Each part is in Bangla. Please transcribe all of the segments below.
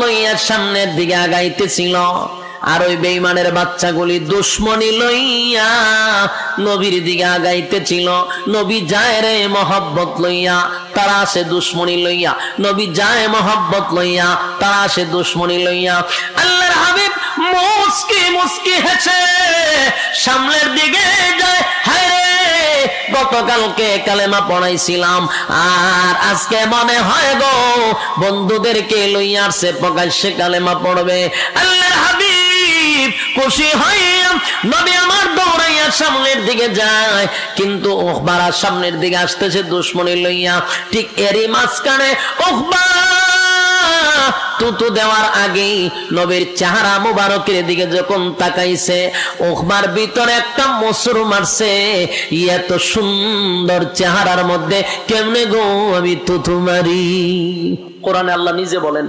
লইয়া সামনের দিকে আগাইতেছিল আর ওই বেঈমানের বাচ্চাগুলি দুশমনি লইয়া নবীর দিকে আগাইতেছিল। নবী যায় রে মহব্বত লইয়া, তারা আসে দুশমনি লইয়া। নবী যায় মহব্বত লইয়া, তারা আসে দুশমনি লইয়া। আল্লাহর হাবিব মুস্কি মুস্কি হেসে সামনের দিকে যায়। হায় রে, গতকালকে কালেমা পড়াইছিলাম আর আজকে মনে হয় গো বন্ধুদেরকে লইয়া আসছে প্রকাশ্যে কালেমা পড়বে। আল্লাহর হাবিব খুশি হইয়া নবী আমার দৌড়াইয়া সামনের দিকে যায়, কিন্তু উকবা সামনের দিকে আসতেছে দুশমনি লইয়া। ঠিক এরই মাঝখানে উকবা তুতু দেওয়ার আগেই নবীর চেহারা মুবারকের দিকে যখন তাকাইছে, উকবার ভিতরে একটা মসুর মারছে। এত সুন্দর চেহারার মধ্যে কেমনে গো আমি তুতু মারি? কোরআনে আল্লাহ নিজে বলেন,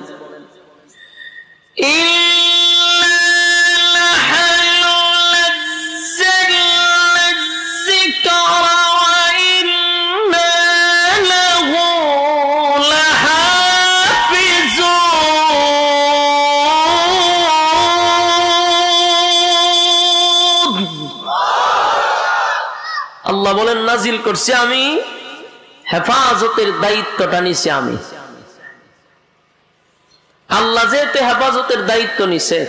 আল্লাহ বলেন নাজিল করছি আমি, হেফাজতের দায়িত্বটা নিছি আমি। আল্লাহ যেহেতু হেফাজতের দায়িত্ব নিছে,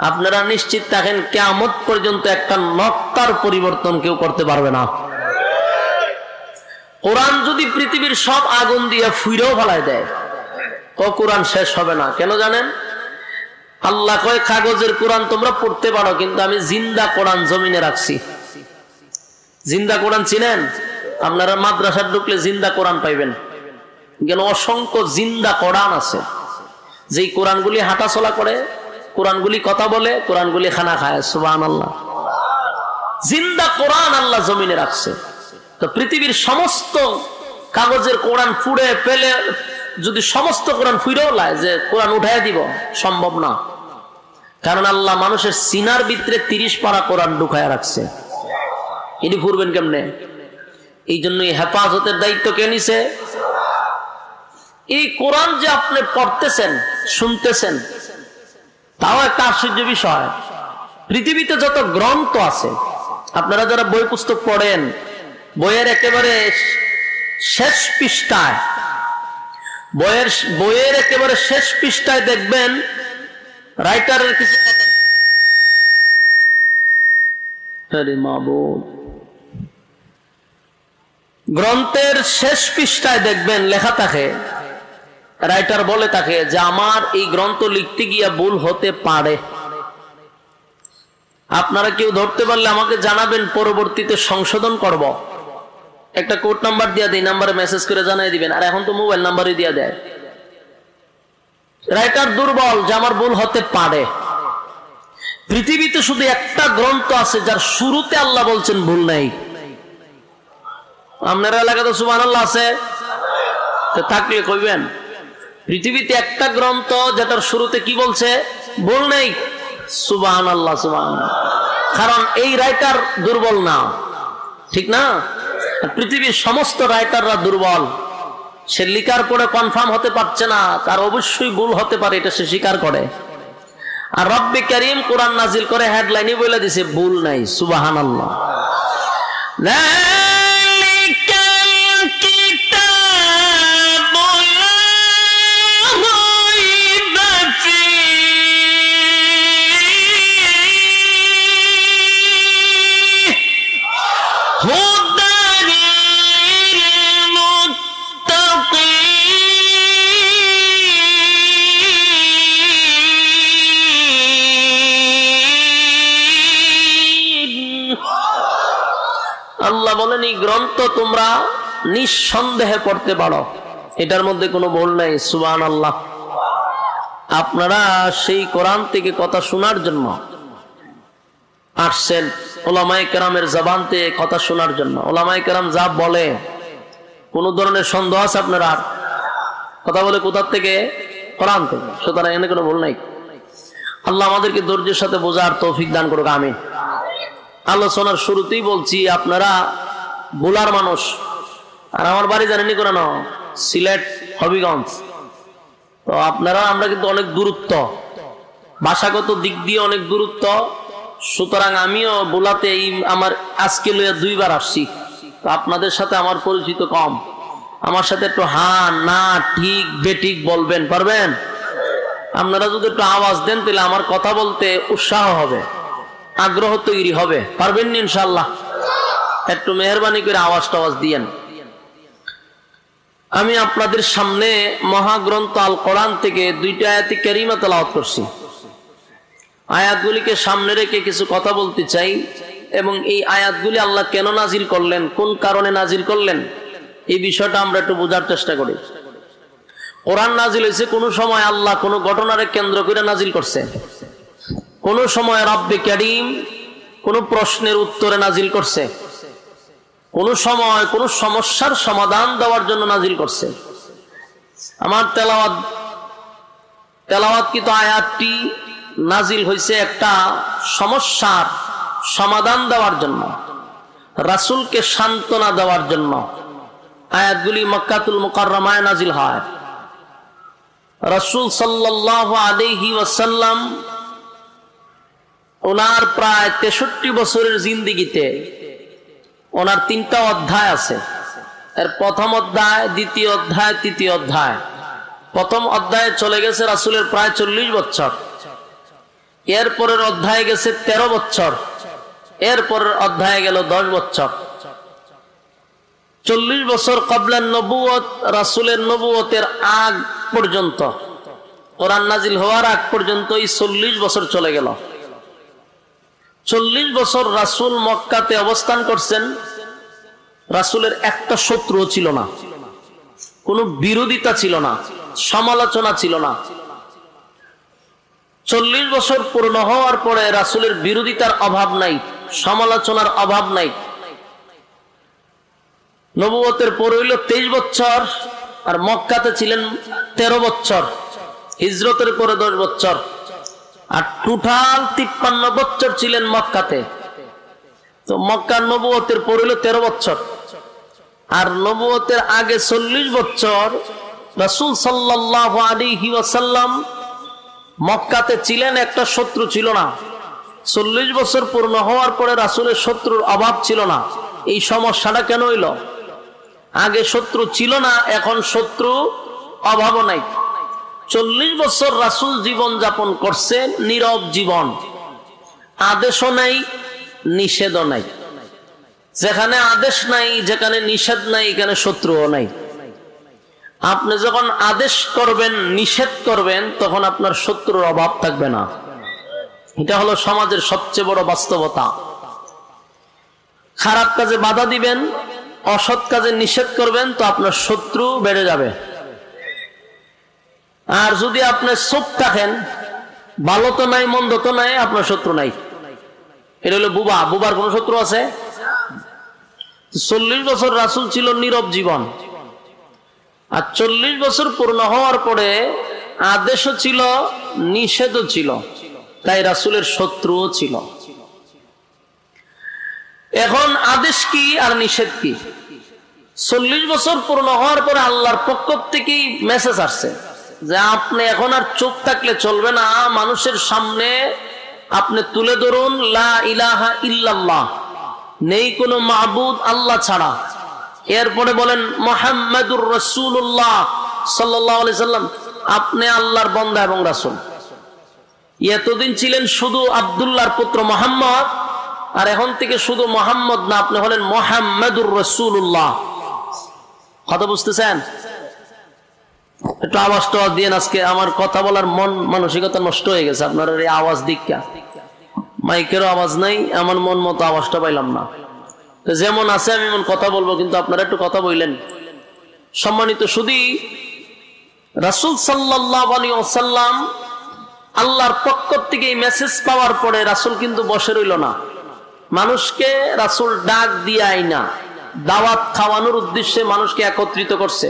আপনারা নিশ্চিত থাকেন কিয়ামত পর্যন্ত একটা নক্তার পরিবর্তন কেউ করতে পারবে না। কোরআন যদি পৃথিবীর সব আগুন দিয়ে ফুইরেও ফেলায় দেয় তো কোরআন শেষ হবে না। কেন জানেন? আল্লাহ কয় কাগজের কোরআন তোমরা পড়তে পারো, কিন্তু আমি জিন্দা কোরআন জমিনে রাখছি। জিন্দা কোরআন চিনেন? আপনারা মাদ্রাসা ঢুকলে জিন্দা কোরআন পাইবেন। কেন? অসংখ্য জিন্দা কোরআন আছে, যেই কোরআনগুলি হাঁটাচলা করে, কোরআনগুলি কথা বলে, কোরআনগুলি খানা খায়। সুবহানাল্লাহ। জিন্দা কোরআন আল্লাহ জমিনে রাখছে। তো পৃথিবীর সমস্ত কাগজের কোরআন ফুড়ে ফেলে যদি সমস্ত কোরআন ফুইরেও লায় যে কোরআন উঠাই দিব, সম্ভব না। কারণ আল্লাহ মানুষের সিনার ভিতরে 30 পারা কোরআন ঢুকায় রাখছে। এটি ফুরবেন কেমনে? এই জন্যই হেফাজতের দায়িত্ব কে নিছে? এই কোরআন যে আপনি পড়তেছেন, শুনতেছেন, তাও একটা আশ্চর্য বিষয়। পৃথিবীতে যত গ্রন্থ আছে, আপনারা যারা বই পুস্তক পড়েন, বইয়ের একেবারে শেষ পৃষ্ঠায়, বইয়ের একেবারে শেষ পৃষ্ঠায় দেখবেন রাইটারের কিছু কথা। আরে মাবুদ, গ্রন্থের শেষ পৃষ্ঠায় দেখবেন লেখা থাকে, রাইটার বলে থাকে যে আমার এই গ্রন্থ লিখতে গিয়া ভুল হতে পারে, আপনারা কেউ ধরতে পারলে আমাকে জানাবেন, পরবর্তীতে সংশোধন করব। একটা কোড নাম্বার দিয়া দেয়, নাম্বারে মেসেজ করে জানাই দিবেন। আর এখন তো মোবাইল নাম্বারই দিয়া দেয়। রাইটার দুর্বল যে আমার ভুল হতে পারে। পৃথিবীতে শুধু একটা গ্রন্থ আছে যার শুরুতে আল্লাহ বলছেন ভুল নাই। আপনার এলাকাতে সুবহানাল্লাহ আছে? থাকলে কইবেন। পৃথিবীতে একটা গ্রন্থ যেটার শুরুতে কি বলছে? ভুল নেই। সুবহানাল্লাহ, সুবহানাল্লাহ। কারণ এই রাইটার দুর্বল না, ঠিক না? পৃথিবীর সমস্ত রাইটাররা দুর্বল। সে লিখার পরে কনফার্ম হতে পারছে না, তার অবশ্যই ভুল হতে পারে, এটা সে স্বীকার করে। আর রব্বে কারীম কোরআন নাজিল করে হেডলাইনই বলে দিছে ভুল নাই। সুবহানাল্লাহ। আল্লাহ বলেন এই গ্রন্থ তোমরা নিঃসন্দেহে পড়তে পারো, এটার মধ্যে কোনো ভুল নাই। সুবহানাল্লাহ। আপনারা সেই কোরআন থেকে কথা শোনার জন্য আসছেন, ওলামায়ে কেরামের জবান থেকে কথা শোনার জন্য। ওলামায়ে কেরাম যা বলে কোন ধরনের সন্দেহ আছে আপনারা? কথা বলে কোথার থেকে? কোরআন থেকে। সুতরাং এখানে কোনো ভুল নাই। আল্লাহ আমাদেরকে ধৈর্যের সাথে বোঝার তৌফিক দান করুক, আমিন। আলোচনার শুরুতেই বলছি, আপনারা ভোলার মানুষ, আর আমার বাড়ি জানেনি কোন? সিলেট হবিগঞ্জ। তো আপনারা আমরা কিন্তু অনেক দূরত্ব, ভাষাগত দিক দিয়ে অনেক দূরত্ব, সুতরাং আমিও বোলাতে এই আমার আজকে লইয়া 2 বার আসছি। তো আপনাদের সাথে আমার পরিচিত কম, আমার সাথে একটু হ্যাঁ না ঠিক বেঠিক বলবেন, পারবেন? আপনারা যদি একটু আওয়াজ দেন তাহলে আমার কথা বলতে উৎসাহ হবে, আগ্রহ তৈরি হবে। পারবেন না ইনশাআল্লাহ? একটু মেহরবানি করে আওয়াজ টাওয়াজ দিয়েন। আমি আপনাদের সামনে মহাগ্রন্থ আল কোরআন থেকে 2টা আয়াতে কারিমা তেলাওয়াত করছি। আয়াতগুলিকে সামনে রেখে কিছু কথা বলতে চাই, এবং এই আয়াতগুলি আল্লাহ কেন নাজিল করলেন, কোন কারণে নাজিল করলেন, এই বিষয়টা আমরা একটু বোঝার চেষ্টা করি। কোরআন নাজিল হয়েছে কোন সময় আল্লাহ কোন ঘটনারে কেন্দ্র করে নাজিল করছে, কোন সময় রব্বে কারীম কোন প্রশ্নের উত্তরে নাজিল করছে, কোন সময় কোন সমস্যার সমাধান দেওয়ার জন্য নাজিল করছে। আমার তেলাওয়াতকৃত আয়াতটি নাজিল হয়েছে একটা সমস্যার সমাধান দেওয়ার জন্য, রাসূলকে সান্ত্বনা দেওয়ার জন্য। আয়াতগুলি মক্কাতুল মুকাররমায় নাজিল হয়। রাসূল সাল্লাল্লাহু আলাইহি ওয়াসাল্লাম ওনার প্রায় 63 বছরের জিন্দেগিতে ওনার 3টা অধ্যায় আছে। এর প্রথম অধ্যায়, দ্বিতীয় অধ্যায়, তৃতীয় অধ্যায়। প্রথম অধ্যায়ে চলে গেছে রাসূলের প্রায় 40 বছর, এর পরের অধ্যায়ে গেছে 13 বছর, এর পরের অধ্যায়ে গেল 10 বছর। 40 বছর ক্বাবলান নবুয়ত, রাসূলের নবুয়তের আগ পর্যন্ত, কোরআন নাজিল হওয়ার আগ পর্যন্ত এই 40 বছর চলে গেল। 40 বছর রাসূল মক্কাতে অবস্থান করছেন। রাসূলের একটা শত্রুও ছিল না, কোনো বিরোধিতা ছিল না, সমালোচনা ছিল না। 40 বছর পূর্ণ হওয়ার পরে রাসূলের বিরোধিতার অভাব নাই, সমালোচনার অভাব নাই। নবুয়তের পর হইল 23 বছর, আর মক্কাতে ছিলেন 13 বছর, হিজরতের পরে 10 বছর, আর টোটাল 53 বছর ছিলেন মক্কাতে। তো মক্কার নবুয়তের পর হইল 13 বছর, আর নবুয়তের আগে 40 বছর রাসূল সাল্লাল্লাহু আলাইহি ওয়াসাল্লাম মক্কাতে ছিলেন, একটা শত্রু ছিল না। 40 বছর পূর্ণ হওয়ার পরে রাসূলের শত্রুর অভাব ছিল না। এই সমস্যাটা কেন হইল? আগে শত্রু ছিল না, এখন শত্রু অভাবও নাই। 40 বছর রাসূল জীবন যাপন করছেন, নীরব জীবন, আদেশও নাই, নিষেধও নাই। যেখানে আদেশ নাই, যেখানে নিষেধ নাই, এখানে শত্রুও নাই। আপনি যখন আদেশ করবেন, নিষেধ করবেন, তখন আপনার শত্রুর অভাব থাকবে না। এটা হলো সমাজের সবচেয়ে বড় বাস্তবতা। খারাপ কাজে বাধা দিবেন, অসৎ কাজে নিষেধ করবেন, তো আপনার শত্রু বেড়ে যাবে। আর যদি আপনি চুপ থাকেন, ভালো তো নাই মন্দ তো নাই, আপনার শত্রু নাই। এটা হলো বুবা। বুবার কোন শত্রু আছে? 40 বছর রাসূল ছিল নীরব জীবন, আর 40 বছর পূর্ণ হওয়ার পরে আদেশও ছিল, নিষেধও ছিল, তাই রাসূলের শত্রুও ছিল। এখন আদেশ কি আর নিষেধ কি? 40 বছর পূর্ণ হওয়ার পরে আল্লাহর পক্ষ থেকেই মেসেজ আসছে যে আপনি এখন আর চুপ থাকলে চলবে না, মানুষের সামনে আপনি তুলে ধরুন লা ইলাহা ইল্লাল্লাহ, নেই কোনো মাবুদ আল্লাহ ছাড়া। এরপরে বলেন মুহাম্মাদুর রাসূলুল্লাহ সাল্লাল্লাহু আলাইহি সাল্লাম, আপনি আল্লাহর বান্দা এবং রাসূল। এতদিন ছিলেন শুধু আব্দুল্লাহর পুত্র মুহাম্মদ, আর এখন থেকে শুধু মুহাম্মদ না, আপনি হলেন মুহাম্মাদুর রাসূলুল্লাহ। কথা বুঝতেছেন? একটু আওয়াজটা দিয়ে, আজকে আমার কথা বলার মন মানসিকতা নষ্ট হয়ে গেছে। আপনার এই আওয়াজ দিকটা, মাইকেরও আওয়াজ নাই, আমার মন মতো আওয়াজটা পাইলাম না। যেমন আছে আমি এমন কথা বলবো, কিন্তু আপনারা একটু কথা বললেন। সম্মানিত শুধু রাসূল সাল্লাল্লাহু আলাইহি ওয়াসাল্লাম আল্লাহর পক্ষ থেকে এই মেসেজ পাওয়ার পরে রাসূল কিন্তু বসে রইল না। মানুষকে রাসূল ডাক দিয়ে আইনা দাওয়াত খাওয়ানোর উদ্দেশ্যে মানুষকে একত্রিত করছে।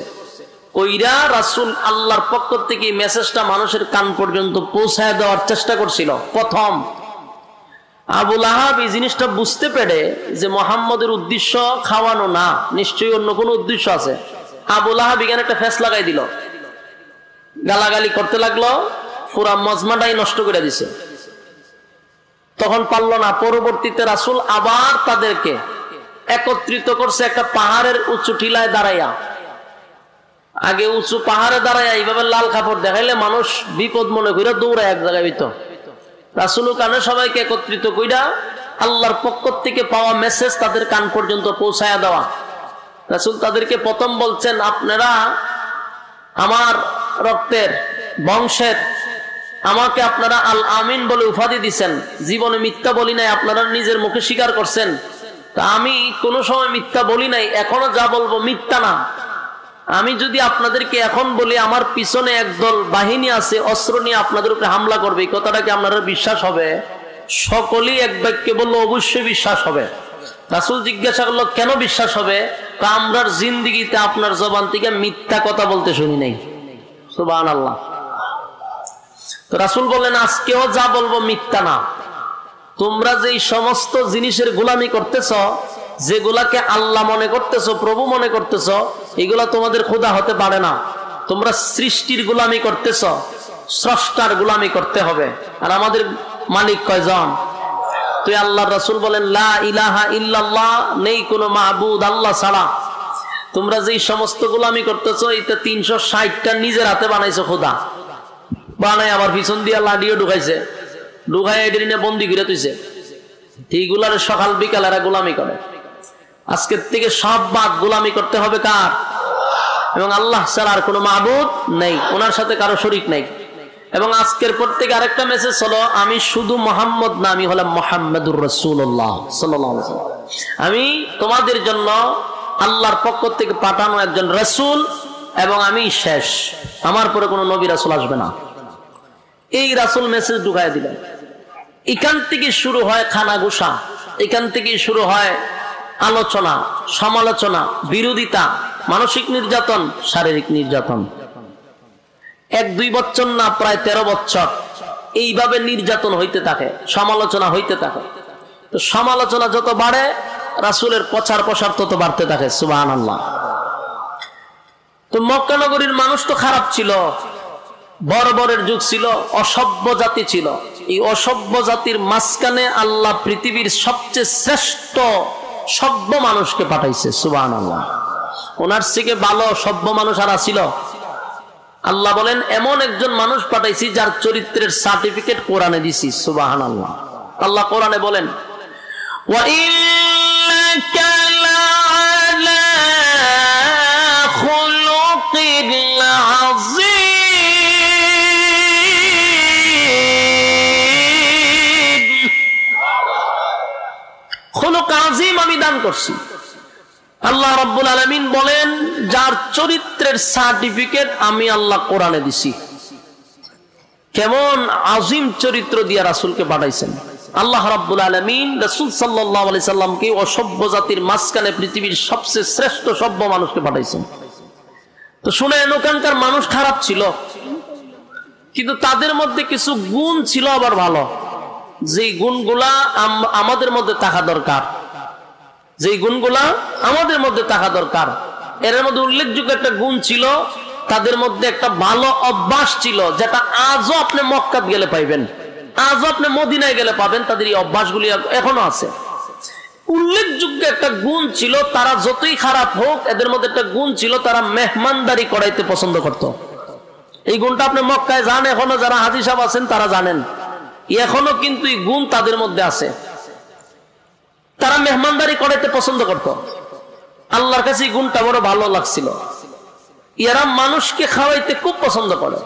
কইরা রাসূল আল্লাহর পক্ষ থেকে এই মেসেজটা মানুষের কান পর্যন্ত পৌঁছায় দেওয়ার চেষ্টা করছিল। প্রথম আবু লাহাব এই জিনিসটা বুঝতে পেরে যে মুহাম্মদের উদ্দেশ্য খাওয়ানো না, নিশ্চয়ই অন্য কোনো উদ্দেশ্য আছে, আবু লাহাব এখানে একটা ফেস লাগাই দিল গালাগালি করতে লাগলো, পুরা মজমাটাই নষ্ট করে দিছে। তখন পারলো না, পরবর্তীতে রাসূল আবার তাদেরকে একত্রিত করছে একটা পাহাড়ের উঁচু টিলায় দাঁড়াইয়া। আগে উঁচু পাহাড়ে দাঁড়াইয়া এইভাবে লাল কাপড় দেখাইলে মানুষ বিপদ মনে করে দৌড়ায় এক জায়গায় ভিতর। রাসূল কানে সবাইকে একত্রিত কইরা আল্লাহর পক্ষ থেকে পাওয়া মেসেজ তাদের কান পর্যন্ত পৌঁছায়া দেওয়া। রাসূল তাদেরকে প্রথম বলছেন, আপনারা আমার রক্তের বংশের, আমাকে আপনারা আল আমিন বলে উপাধি দিচ্ছেন, জীবনে মিথ্যা বলি নাই, আপনারা নিজের মুখে স্বীকার করছেন। তা আমি কোনো সময় মিথ্যা বলি নাই, এখনো যা বলবো মিথ্যা না। আমি যদি আপনাদেরকে এখন বলি আমার পিছনে একদল বাহিনী আছে, অস্ত্র নিয়ে আপনাদের উপরে হামলা করবে, এই কথাটা কি আপনারা বিশ্বাস হবে? সকলেই এক বাক্যে বললো অবশ্যই বিশ্বাস হবে। রাসূল জিজ্ঞাসা করলো, কেন বিশ্বাস হবে? আমরার জিন্দেগিতে আপনার জবান থেকে মিথ্যা কথা বলতে শুনি নাই। সুবহানাল্লাহ। তো রাসূল বললেন, আজকেও যা বলবো মিথ্যা না। তোমরা যে সমস্ত জিনিসের গোলামি করতেছ, যেগুলাকে আল্লাহ মনে করতেছ, প্রভু মনে করতেছ, এগুলা তোমাদের খোদা হতে পারে না। তোমরা সৃষ্টির গোলামি করতেছ, স্রষ্টার গোলামি করতে হবে। আর আমাদের মালিক কয়জন? তুই আল্লাহর রাসূল বলেন, লা ইলাহা ইল্লাল্লাহ, নেই কোনো মাহবুদ আল্লাহ ছাড়া। তোমরা যে সমস্ত গোলামি করতেছ, এটা 360টা নিজের হাতে বানাইছো খোদা। বানাই আবার পিছন দিয়ে লাডিও ঢুকাইছে, ঢুকাই এটি নিয়ে বন্দি করে তুইছে। এইগুলার সকাল বিকাল এরা গোলামি করে। আজকের থেকে সব বাদ, গোলামি করতে হবে কার? এবং আল্লাহ ছাড়া আর কোনো মাহবুদ নেই, ওনার সাথে কারো শরীক নেই। এবং আজকের পর থেকে আরেকটা মেসেজ হলো, আমি শুধু মোহাম্মদ না, আমি হলাম মুহাম্মাদুর রাসূলুল্লাহ সাল্লাল্লাহু আলাইহি ওয়াসাল্লাম। আমি তোমাদের জন্য আল্লাহর পক্ষ থেকে পাঠানো একজন রাসূল, এবং আমি শেষ, আমার পরে কোনো নবী রাসূল আসবে না। এই রাসূল মেসেজ ঢুকায় দিলেন। এখান থেকে শুরু হয় খানাগুসা, এখান থেকে শুরু হয় আলোচনা, সমালোচনা, বিরোধিতা, মানসিক নির্যাতন, শারীরিক নির্যাতন। 1-2 বছর না, প্রায় 13 বছর এইভাবে নির্যাতন হইতে থাকে, সমালোচনা হইতে থাকে। তো সমালোচনা যত বাড়ে, রাসূলের প্রচার প্রসার তত বাড়তে থাকে। সুবহানাল্লাহ। তো মক্কা নগরীর মানুষ তো খারাপ ছিল, বর্বরের যুগ ছিল, অসভ্য জাতি ছিল। এই অসভ্য জাতির মাঝখানে আল্লাহ পৃথিবীর সবচেয়ে শ্রেষ্ঠ সভ্য মানুষকে পাঠাইছে। সুবহানাল্লাহ। ওনার থেকে ভালো সভ্য মানুষ আর ছিল? আল্লাহ বলেন, এমন একজন মানুষ পাঠাইছি যার চরিত্রের সার্টিফিকেট কোরআনে দিছি। সুবহানাল্লাহ। আল্লাহ কোরআনে বলেন, ওয়া ইন্নাকা লাআলা খুলুকিল আযীম। খুলুক আযীম আমি দান করছি। আল্লাহ রাব্বুল আলামিন বলেন, যার চরিত্রের সার্টিফিকেট আমি আল্লাহ কোরআনে দিছি। কেমন আজিম চরিত্র দিয়ে রাসূলকে পাঠাইছেন। আল্লাহ রাব্বুল আলামিন রাসূল সাল্লাল্লাহু আলাইহি সাল্লামকে অসভ্য জাতির মাঝখানে পৃথিবীর সবচেয়ে শ্রেষ্ঠ সভ্য মানুষকে পাঠাইছেন। তো শুনেন, ওখানকার মানুষ খারাপ ছিল, কিন্তু তাদের মধ্যে কিছু গুণ ছিল আবার ভালো, যে গুণগুলা আমাদের মধ্যে থাকা দরকার, যে গুণগুলা আমাদের মধ্যে থাকা দরকার। এর মধ্যে উল্লেখযোগ্য একটা গুণ ছিল, তাদের মধ্যে একটা ভালো অভ্যাস ছিল, যেটা আজও আপনি মক্কাত গেলে পাইবেন, আজও আপনি মদিনায় গেলে পাবেন। তাদের এই অভ্যাসগুলি এখনো আছে। উল্লেখযোগ্য একটা গুণ ছিল, তারা যতই খারাপ হোক, এদের মধ্যে একটা গুণ ছিল, তারা মেহমানদারি করাইতে পছন্দ করত। এই গুণটা আপনি মক্কায় যান, এখনো যারা হাজী সাহেব আছেন তারা জানেন, এখনো কিন্তু এই গুণ তাদের মধ্যে আছে। তারা মেহমানদারি করাইতে পছন্দ করত। আল্লাহর কাছে এই গুণটা বড় ভালো লাগছিল। এরা মানুষকে খাওয়াইতে খুব পছন্দ করে।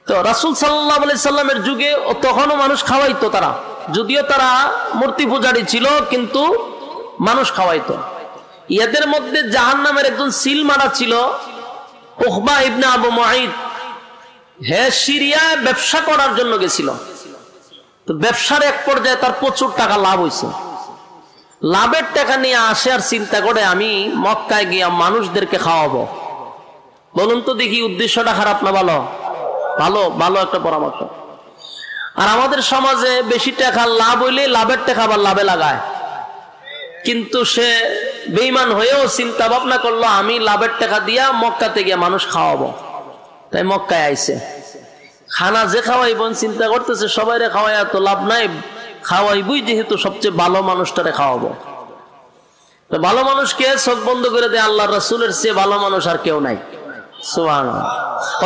তো রাসূল সাল্লাল্লাহু আলাইহি সাল্লামের যুগে তখনও মানুষ খাওয়াইতো তারা, যদিও তারা মূর্তি পূজারী ছিল, কিন্তু মানুষ খাওয়াইতো। এদের মধ্যে জাহান্নামের একজন সিল মারা ছিল, উকবা ইবনে আবু মুআইদ। হে সিরিয়ায় ব্যবসা করার জন্য গেছিল। তো ব্যবসার এক পর্যায়ে তার প্রচুর টাকা লাভ হয়েছে। লাভের টাকা নিয়ে আসে আর চিন্তা করে, আমি মক্কায় গিয়া মানুষদেরকে খাওয়াবো। বলুন তো দেখি, উদ্দেশ্যটা খারাপ না ভালো? ভালো, ভালো একটা পরামর্শ। আর আমাদের সমাজে বেশি টাকা লাভ হইলে লাভের টাকা আবার লাভে লাগায়। কিন্তু সে বেঈমান হয়েও চিন্তা ভাবনা করলো, আমি লাভের টাকা দিয়া মক্কাতে গিয়ে মানুষ খাওয়াবো। তাই মক্কায় আইছে। খানা যে খাওয়াইবেন চিন্তা করতেছে সবাইরে খাওয়াই তো লাভ নাই, খাওয়াইবই যেহেতু সবচেয়ে ভালো মানুষটারে খাওয়াবো। তো ভালো মানুষকে চোখ বন্ধ করে দেয়, আল্লাহ রাসূলের চেয়ে ভালো মানুষ আর কেউ নাই। সুবহানাল্লাহ।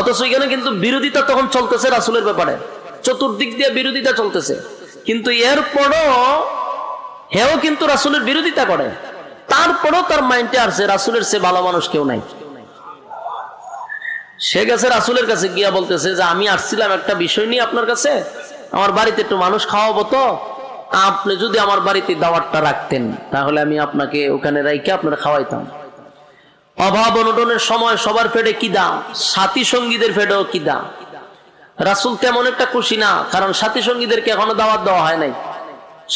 অথচ এখানে কিন্তু বিরোধিতা তখন চলতেছে রাসূলের ব্যাপারে, চতুর্দিক দিয়ে বিরোধিতা চলতেছে, কিন্তু এরপরও হেও কিন্তু রাসূলের বিরোধিতা করে। তারপরও তার মাইন্ডে আসছে রাসূলের চেয়ে ভালো মানুষ কেউ নাই। সে গেছে রাসূলের কাছে গিয়া বলতেছে যে আমি আসছিলাম একটা বিষয় নিয়ে আপনার কাছে, আমার বাড়িতে একটু মানুষ খাওয়াবো, তো আপনি যদি আমার বাড়িতে দাওয়াতটা রাখতেন তাহলে আমি আপনাকে ওখানে রাইখে আপনারা খাওয়াইতাম। অভাব অনটনের সময় সবার পেটে কিদা, সাথী সঙ্গীদের পেটেও কিদা। রাসূল তেমন একটা খুশি না, কারণ সাথী সঙ্গীদেরকে এখনো দাওয়াত দেওয়া হয় নাই।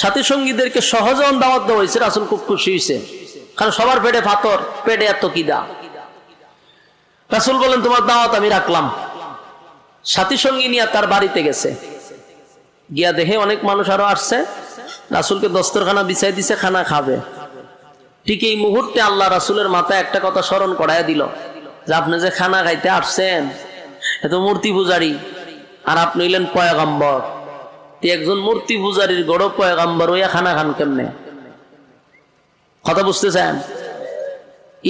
সাথী সঙ্গীদেরকে সহজে দাওয়াত দেওয়া হয়েছে, রাসূল খুব খুশি হয়েছে, কারণ সবার পেটে পাথর, পেটে এত কিদা। রাসূল বলেন তোমার দাওয়াত আমি রাখলাম। সাথী সঙ্গী নিয়ে তার বাড়িতে গেছে, গিয়া দেখে অনেক মানুষ আরো আসছে, রাসূলকে দস্তরখানা বিছাই দিছে, খানা খাবে। ঠিক এই মুহূর্তে আল্লাহ রাসূলের মাথায় একটা কথা স্মরণ করাইয়া দিল যে আপনি যে খানা খাইতে আসছেন এত মূর্তি পূজারী, আর আপনি হইলেন পয়গম্বর। একজন মূর্তি পূজারীর গড় পয়গম্বর হইয়া খানা খান কেমনে? কথা বুঝতেছেন?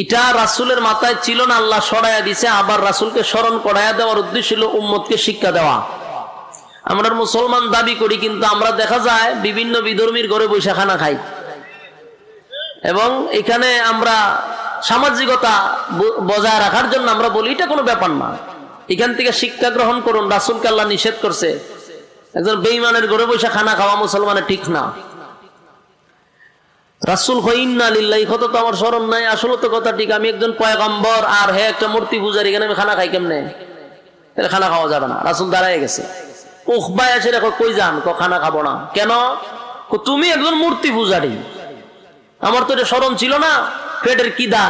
এটা রাসূলের মাথায় ছিল না, আল্লাহ সরাইয়া দিছে। আবার রাসূলকে স্মরণ করাইয়া দেওয়ার উদ্দেশ্য ছিল উম্মতকে শিক্ষা দেওয়া। আমরা মুসলমান দাবি করি, কিন্তু আমরা দেখা যায় বিভিন্ন বিধর্মীর ঘরে বসে খানা খাই, এবং এখানে আমরা সামাজিকতা বজায় রাখার জন্য আমরা বলি এটা কোনো ব্যাপার না। এখান থেকে শিক্ষা গ্রহণ করুন, রাসূলকে আল্লাহ নিষেধ করছে। একজন বেঈমানের ঘরে বসে খানা খাওয়া মুসলমানের ঠিক না। রাসূল কই ইন্না লিল্লাহি, কথা তো আমার স্মরণ নাই, আসলে তো কথা ঠিক, আমি একজন পয়গম্বর আর হে একটা মূর্তি পূজারী, এখানে আমি খানা খাই কেমনে? তাহলে খানা খাওয়া যাবে না। রাসূল দাঁড়ায় গেছে, উখবা এসে দেখো কই যান, খানা খাবো না কেন? তুমি একজন মূর্তি পূজারী, আমার তো এটা স্মরণ ছিল না, পেটের কি দা,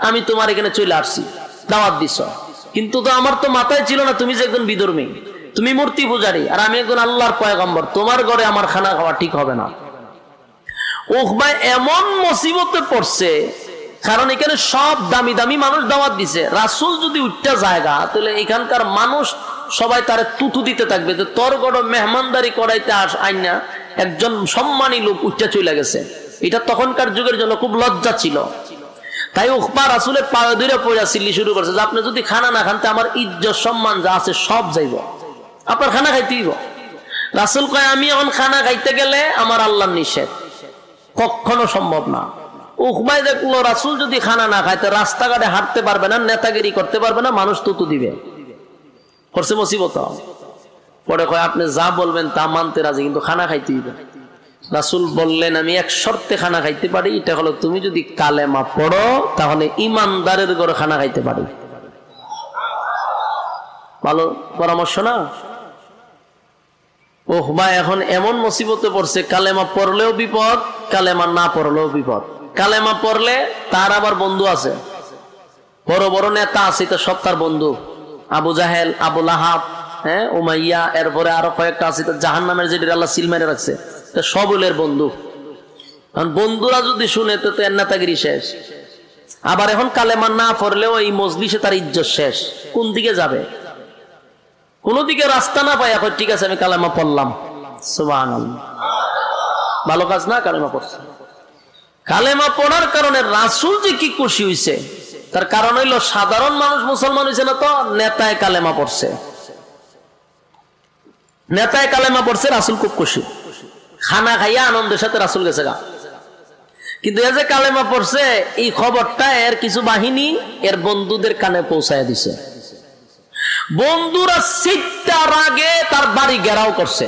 আমি তোমার এখানে চলে আসছি, দাওয়াত দিছ, কিন্তু তো আমার তো মাথায় ছিল না তুমি যে একজন বিধর্মী, তুমি মূর্তি পূজারী, আর আমি একজন আল্লাহর পয়গম্বর, তোমার ঘরে আমার খানা খাওয়া ঠিক হবে না। উখবা এমন মুসিবতে পড়ছে, কারণ এখানে সব দামি দামি মানুষ দাওয়াত দিছে। রাসূল যদি উঠটা জায়গা, তাহলে এখানকার মানুষ সবাই তারে তুতু দিতে থাকবে যে তোর গড় মেহমানদারি করাইতে আইনা একজন সম্মানী লোক উঠটা চলে গেছে। এটা তখনকার যুগের জন্য খুব লজ্জা ছিল। তাই উখবা রাসূলের পায়ে ধরে পড়া চিল্লি শুরু করছে যে আপনি যদি খানা না খান, আমার ইজ্জত সম্মান যা আছে সব যাইব, আপনার খানা খাইতে হইব। রাসূল কয় আমি এখন খানা খাইতে গেলে আমার আল্লাহর নিষেধ, কখনো সম্ভব না। উখবাই দেখলো রাসূল যদি খানা না খায়, রাস্তাঘাটে হাঁটতে পারবে না, নেতাগিরি করতে পারবে না, মানুষ তুতু দিবে। করছে মুসিবত। পরে কয় আপনি যা বলবেন তা মানতে রাজি, কিন্তু খানা খাইতে হইবে। রাসূল বললেন আমি এক শর্তে খানা খাইতে পারি, এটা হলো তুমি যদি কালেমা পড়ো, তাহলে ইমানদারের ঘরে খানা খাইতে পারি। ভালো পরামর্শ না? উখবা এখন এমন মুসিবতে পড়ছে, কালেমা পড়লেও বিপদ, কালেমা না পড়লেও বিপদ। কালেমা পড়লে তার আবার বন্ধু আছে, বড় বড় নেতা আছে, তো সব তার বন্ধু, আবু জাহেল, আবু লাহাব, হ্যাঁ, উমাইয়া, এরপরে আরো কয়েকটা আছে, জাহান্নামের যেটা আল্লাহ সিল মেরে রাখছে, সবলের বন্ধু। বন্ধুরা যদি শুনে তো এর নেতাগিরি শেষ। আবার এখন কালেমা না পড়লেও এই মজলিসে তার ইজ্জত শেষ। কোন দিকে যাবে? কোন দিকে রাস্তা না পাই, এখন ঠিক আছে আমি কালেমা পড়লাম, সুবহানাল্লাহ, ভালো কাজ না? কালেমা পড়ছে। কালেমা পড়ার কারণে রাসূল যে কি খুশি হইছে, তার কারণ হইল সাধারণ মানুষ মুসলমান হইছে না, তো নেতায় কালেমা পড়ছে, নেতায় কালেমা পড়ছে, রাসূল খুব খুশি। খানা খাইয়া আনন্দের সাথে রাসূল গেছে গা। কিন্তু এ যে কালেমা পড়ছে, এই খবরটা এর কিছু বাহিনী এর বন্ধুদের কানে পৌঁছায় দিছে। বন্ধুরা সিটটার আগে তার বাড়ি ঘেরাও করছে।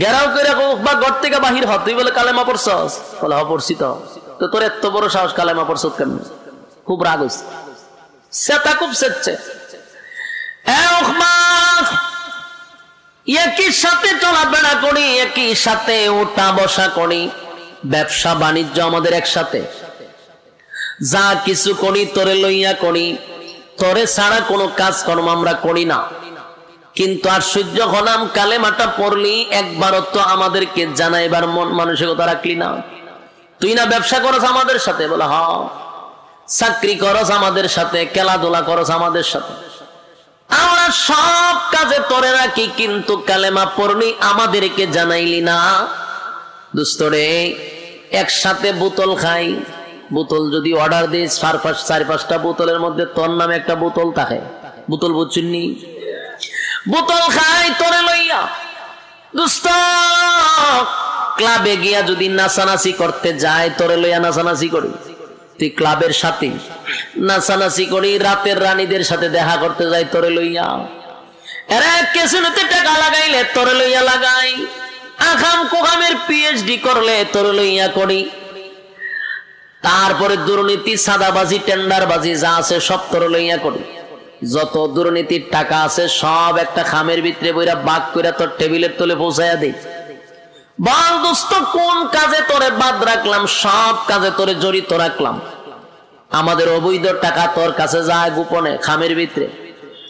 ঘেরাও করে উখবা ঘর থেকে বাহির হ, তুই বলে কালেমা পড়ছস? বলে হ পড়ছি। তো তোর এত বড় সাহস, কালেমা পড়ছ কেমন? খুব রাগ হইছে, সেটা খুব সেচ্ছে। একই সাথে চলাফেরা করি, একই সাথে উঠা বসা করি, ব্যবসা বাণিজ্য আমাদের একসাথে, যা কিছু করি তোরে লইয়া করি, তোরে ছাড়া কোনো কাজ কর্ম আমরা করি না। কিন্তু আশ্চর্য হলাম, কালেমাটা পড়লি একবারও তো আমাদেরকে জানাইবার মন মানসিকতা রাখলি না। তুই না ব্যবসা করস আমাদের সাথে? বলে হ। চাকরি করস আমাদের সাথে, খেলাধুলা করস আমাদের সাথে, আমরা সব কাজে তোরে রাখি, কিন্তু কালেমা পড়লি আমাদেরকে জানাইলি না। দুস্তরে একসাথে বোতল খাই, বোতল যদি অর্ডার দিস 4-5টা বোতলের মধ্যে তোর নামে একটা বোতল থাকে, বোতল বুঝছেননি? বোতল খাই তোরে লইয়া। দুস্ত ক্লাবে গিয়া যদি নাচানাচি করতে যায়, তোরে লইয়া নাচানাচি করি। তুই ক্লাবের সাথে নাচানাচি করি, রাতের রানীদের সাথে দেখা করতে যাই, তোরে লইয়া। এরা কেসিনোতে টাকা লাগাইলে তোরে লইয়া লাগাই, আখাম কোখামের পিএইচডি করলে তোরে লইয়া করি। তারপরে দুর্নীতি, সাদাবাজি, টেন্ডারবাজি যা আছে সব তোরে লইয়া করি। যত দুর্নীতির টাকা আছে সব একটা খামের ভিতরে বইরা বাগ করে তোর টেবিলের তলে পৌঁছাইয়া দেই। বল দোস্ত, কোন কাজে তোরে বাদ রাখলাম? সব কাজে তোরে জড়িত রাখলাম। আমাদের অবৈধ টাকা তোর কাছে যায় গোপনে খামের ভিতরে,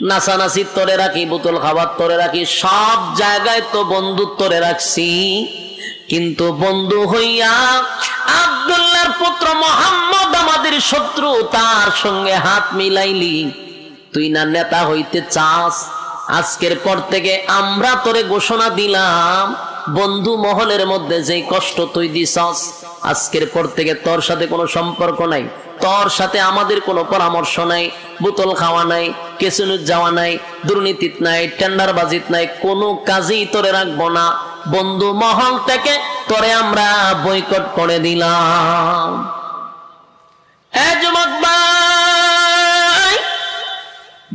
নাচানাচি তোরে রাখি, বোতল খাবার তোরে রাখি, সব জায়গায় তো বন্ধু তোরে রাখছি। কিন্তু বন্ধু হইয়া আব্দুল্লাহর পুত্র মুহাম্মদ আমাদের শত্রু, তার সঙ্গে হাত মিলাইলি। তুই না নেতা হইতে চাস? আজকের পর থেকে আমরা তোরে ঘোষণা দিলাম, বন্ধু মহলের মধ্যে যে কষ্ট তুই দিছস, আজকের পর থেকে তোর সাথে কোনো সম্পর্ক নাই, তোর সাথে আমাদের কোনো পরামর্শ নাই, বোতল খাওয়া নাই, কেসিনো যাওয়া নাই, দুর্নীতিত নাই, টেন্ডারবাজিত নাই, কোনো কাজেই তোরে রাখবো না। বন্ধু মহল থেকে তোরে আমরা বয়কট করে দিলাম। যুবক ভাই,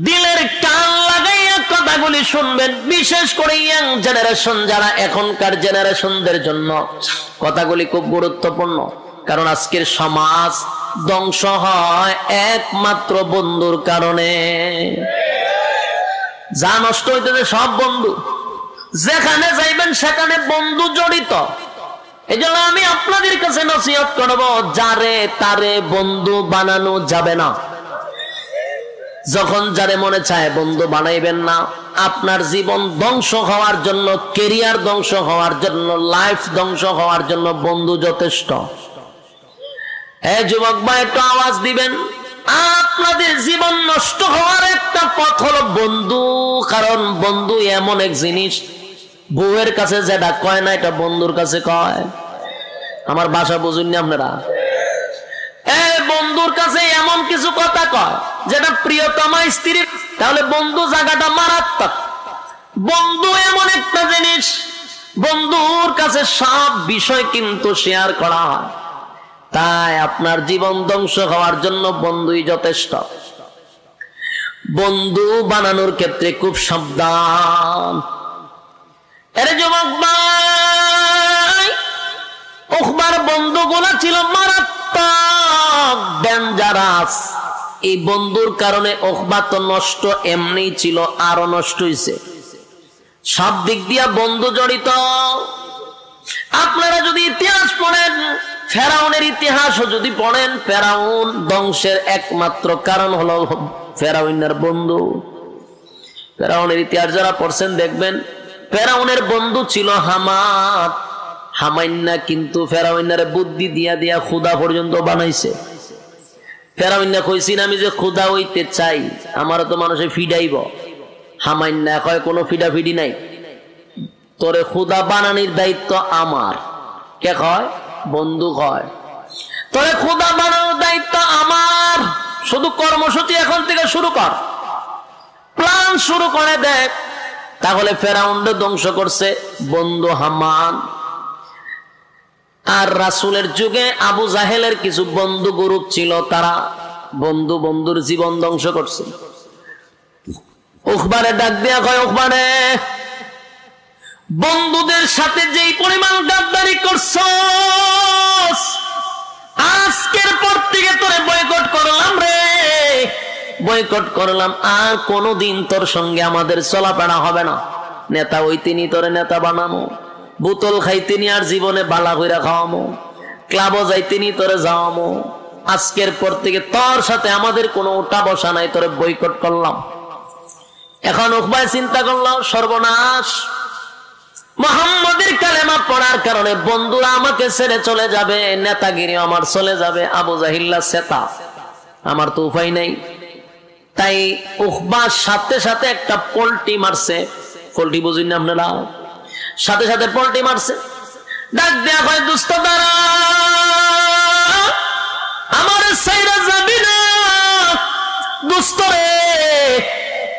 দিলের কান লাগাইয়া কথাগুলি শুনবেন, বিশেষ করে ইয়াং জেনারেশন যারা, এখনকার জেনারেশনদের জন্য কথাগুলি খুব গুরুত্বপূর্ণ। কারণ আজকের সমাজ ধ্বংস হয় একমাত্র বন্ধুর কারণে। যা নষ্ট হইতেছে সব বন্ধু, যেখানে যাইবেন সেখানে বন্ধু জড়িত। এই জন্য আমি আপনাদের কাছে নসিহত করব, যারে তারে বন্ধু বানানো যাবে না। যখন যারে মনে চায় বন্ধু বানাইবেন না। আপনার জীবন ধ্বংস হওয়ার জন্য, কেরিয়ার ধ্বংস হওয়ার জন্য, লাইফ ধ্বংস হওয়ার জন্য বন্ধু যথেষ্ট। এই যুবক ভাই, একটু আওয়াজ দিবেন। আপনাদের জীবন নষ্ট হওয়ার একটা পথ হলো বন্ধু। কারণ বন্ধু এমন এক জিনিস, বউয়ের কাছে যেটা কয় না এটা বন্ধুর কাছে কয়। আমার ভাষা বুঝুন আপনারা? বন্ধুর কাছে এমন কিছু কথা কয় যেটা প্রিয়তমা স্ত্রীর, তাহলে বন্ধু জায়গাটা মারাত্মক। বন্ধু এমন একটা জিনিস, বন্ধুর কাছে সব বিষয় কিন্তু শেয়ার করা হয়। তাই আপনার জীবন ধ্বংস হওয়ার জন্য বন্ধুই যথেষ্ট। বন্ধু বানানোর ক্ষেত্রে খুব সাবধান। এর যুবক ভাই, উকবার বন্ধুগুলা ছিল মারাত্মক, ডেঞ্জারাস। এই বন্ধুর কারণে উকবা তো নষ্ট এমনি ছিল, আরো নষ্ট হয়েছে। সব দিক দিয়া বন্ধু জড়িত। আপনারা যদি ইতিহাস পড়েন, ফেরাউনের ইতিহাসও যদি পড়েন, ফেরাউন ধ্বংসের একমাত্র কারণ হলো ফেরাউনের বন্ধু। ফেরাউনের ইতিহাস যারা পড়ছেন দেখবেন, ফেরাউনের বন্ধু ছিল হামান। হামাইন্না কিন্তু ফেরাউনের বুদ্ধি দিয়া দিয়া খুদা পর্যন্ত বানাইছে। ফেরাউন্না কইছিন, আমি যে খুদা হইতে চাই, আমারও তো মানুষে ফিডাইব। হামাইন্না কয় কোনো ফিডাফিডি নাই, তোরে খুদা বানানির দায়িত্ব আমার। কে কয়? বন্ধু কয় তোরে খুদা বানানোর দায়িত্ব আমার, শুধু কর্মসূচি এখন থেকে শুরু কর, প্ল্যান শুরু করে দেখ। তাহলে ফেরাউনকে ধ্বংস করছে বন্ধু হামান। আর রাসূলের যুগে আবু জাহেলের কিছু বন্ধু গ্রুপ ছিল, তারা বন্ধুর জীবন ধ্বংস করছে। উকবারে ডাক দেয়া কয়, উকবারে বন্ধুদের সাথে যেই পরিমাণ গাদ্দারি করছস, আজকের পর থেকে তোরে বয়কট করলাম রে, বয়কট করলাম। আর কোনদিন তোর সঙ্গে আমাদের চলাফেরা হবে না। নেতা ওই তিনি তোরে নেতা বানামো, বোতল খাইতেনি আর জীবনে বালা কইরা খাওয়ামো, ক্লাবও যাইতেনি তোরে যাওয়ামো। আজকের পর থেকে তোর সাথে আমাদের কোনো উঠা বসা নাই, তোরে বয়কট করলাম। এখন উকবা চিন্তা করলো, সর্বনাশ, মুহাম্মদের কালেমা পড়ার কারণে বন্ধুরা আমাকে ছেড়ে চলে যাবে, নেতাগিরি আমার চলে যাবে, আবু জাহিল্লা সেতা, আমার তো উপায় নাই। তাই উকবার সাথে সাথে একটা পল্টি মারছে। পল্টি বুঝুন না আপনারা? সাথে সাথে পল্টি মারছে। ডাক দেয়া হয়, দুস্ত দাঁড়া, আমার সাইরা যাবি না দুস্ত রে।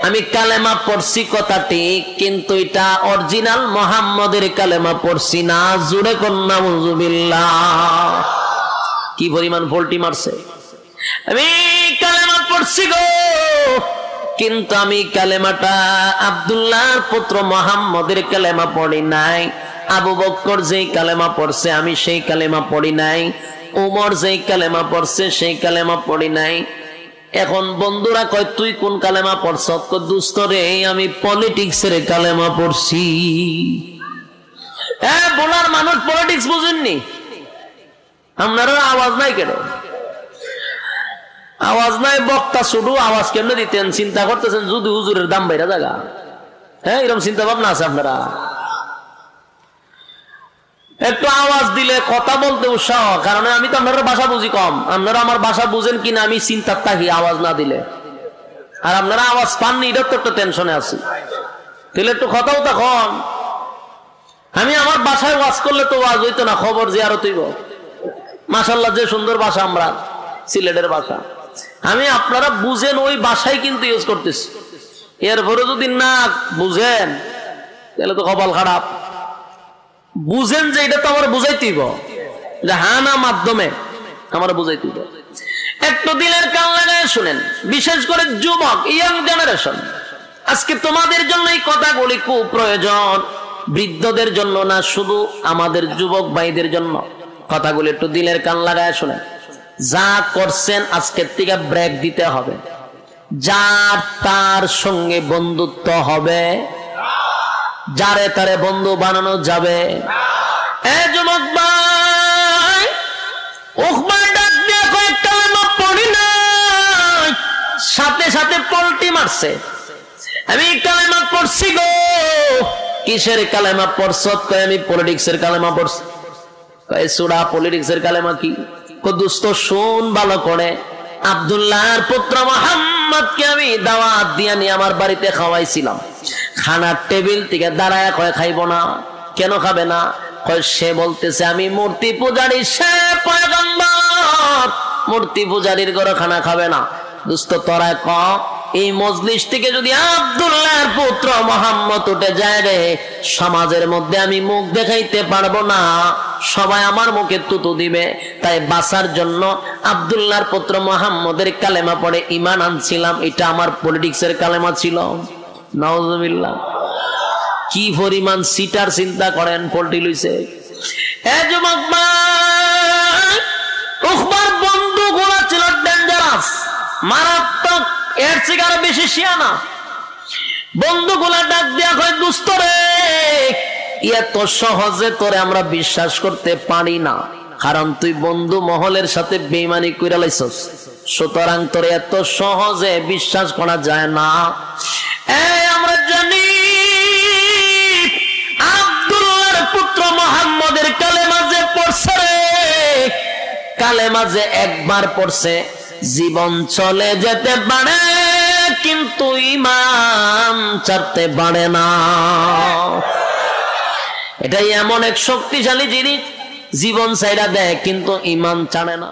আমি কালেমা পড়ছি কথা ঠিক, কিন্তু এটা অরিজিনাল মুহাম্মদের কালেমা পড়ছি না। জোরে কোন নাউযুবিল্লাহ। কি পরিমাণ পল্টি মারছে। আমি কালেমা পড়ছি গো, কিন্তু আমি কালেমাটা আব্দুল্লাহর পুত্র মুহাম্মদের কালেমা পড়ি নাই। আবু বকর যেই কালেমা পড়ছে আমি সেই কালেমা পড়ি নাই। উমর যেই কালেমা পড়ছে সেই কালেমা পড়ি নাই। এখন বন্ধুরা কয়, তুই কোন কালেমা পড়ছ? দুস্থ রে, আমি পলিটিক্সের কালেমা পড়ছি। বলার মানুষ পলিটিক্স বুঝেননি? আপনারা আওয়াজ নাই কেন? আওয়াজ নাই, বক্তা শুধু আওয়াজ কেন দিতেন? চিন্তা করতেছেন যদি হুজুরের দাম বাইরা জায়গা। হ্যাঁ, এরকম চিন্তা ভাবনা আছে আপনারা? একটু আওয়াজ দিলে কথা বলতে উৎসাহ, কারণ আমি তো আপনারা ভাষা বুঝি কম। আপনারা আমার ভাষা বুঝেন কিনা আমি চিন্তার থাকি আওয়াজ না দিলে। আর আপনারা আওয়াজ পাননি, এটা তো একটা টেনশনে আছি। তাহলে একটু কথাও তখন আমি আমার বাসায় ওয়াজ করলে তো ওয়াজ হইতো না, খবর জিয়ারত হইব। মাশাআল্লাহ, যে সুন্দর ভাষা আমরা, সিলেটের ভাষা। আমি আপনারা বুঝেন ওই ভাষাই কিন্তু ইউজ করতেছি। এরপরে যদি না বুঝেন তাহলে তো কপাল খারাপ। বুঝেন যে এটা তো আমার বুঝাইতেইব, যে হ্যাঁ না মাধ্যমে আমার বুঝাইতেইব। একটু দিলের কান লাগায় শুনেন, বিশেষ করে যুবক, ইয়াং জেনারেশন। আজকে তোমাদের জন্য এই কথাগুলি খুব প্রয়োজন, বৃদ্ধদের জন্য না, শুধু আমাদের যুবক ভাইদের জন্য কথাগুলি একটু দিলের কান লাগায় শুনেন। যা করছেন আজকের থেকে ব্রেক দিতে হবে। যার তার সঙ্গে বন্ধুত্ব হবে, যারে তারে বন্ধু বানানো যাবে। যুবক ভাই, উকবার ডাক দিয়ে কয়েক কালেমা পড়ি নাই, সাথে সাথে পল্টি মারছে। আমি কালেমা পড়ছি গো। কিসের কালেমা পড়ছ? আমি পলিটিক্সের কালেমা পড়ছি। সুরা পলিটিক্সের কালেমা কি? দুস্থ শোন ভালো করে। আব্দুল্লাহর পুত্র মুহাম্মদকে আমি দাওয়াত দিয়ে নিয়ে আমার বাড়িতে খাওয়াইছিলাম। খানার টেবিল থেকে দাঁড়ায় কয় খাইব না। কেন খাবে না? কয় সে বলতেছে আমি মূর্তি পূজারী, সে পয়গম্বর, মূর্তি পূজারীর ঘরে খানা খাবে না। দুস্থ তোরা ক, এই মজলিস থেকে যদি আব্দুল্লাহর পুত্র মুহাম্মদ উঠে যায় রে, সমাজের মধ্যে আমি মুখ দেখাইতে পারবো না, সবাই আমার মুখে তুতু দিবে। তাই বাঁচার জন্য আব্দুল্লাহর পুত্র মুহাম্মদের কালেমা পড়ে ঈমান আনছিলাম। এটা আমার পলিটিক্সের কালেমা ছিল। নাউযুবিল্লাহ। কি পরিমাণ সিটার চিন্তা করেন, পল্টি লইছে। যুবক ভাই, উকবার বন্ধুগুলো ছিল ডেঞ্জারাস, মারাত্মক, এর থেকে আরো বেশি শিয়ানা। বন্ধুগুলা ডাক দিয়া কয়, দুস্থ রে, এত সহজে তোরে আমরা বিশ্বাস করতে পারি না, কারণ তুই বন্ধু মহলের সাথে বেঈমানি কইরা লাইছস, সুতরাং তোরে এত সহজে বিশ্বাস করা যায় না। আমরা জানি আব্দুল্লাহর পুত্র মুহাম্মদের কালেমা যে পড়ছে রে, কালেমা যে একবার পড়ছে জীবন চলে যেতে পারে, কিন্তু ঈমান ছাড়তে পারে না। এটাই এমন এক শক্তিশালী জিনিস, জীবন ছাইড়া দেয় কিন্তু ঈমান ছাড়ে না।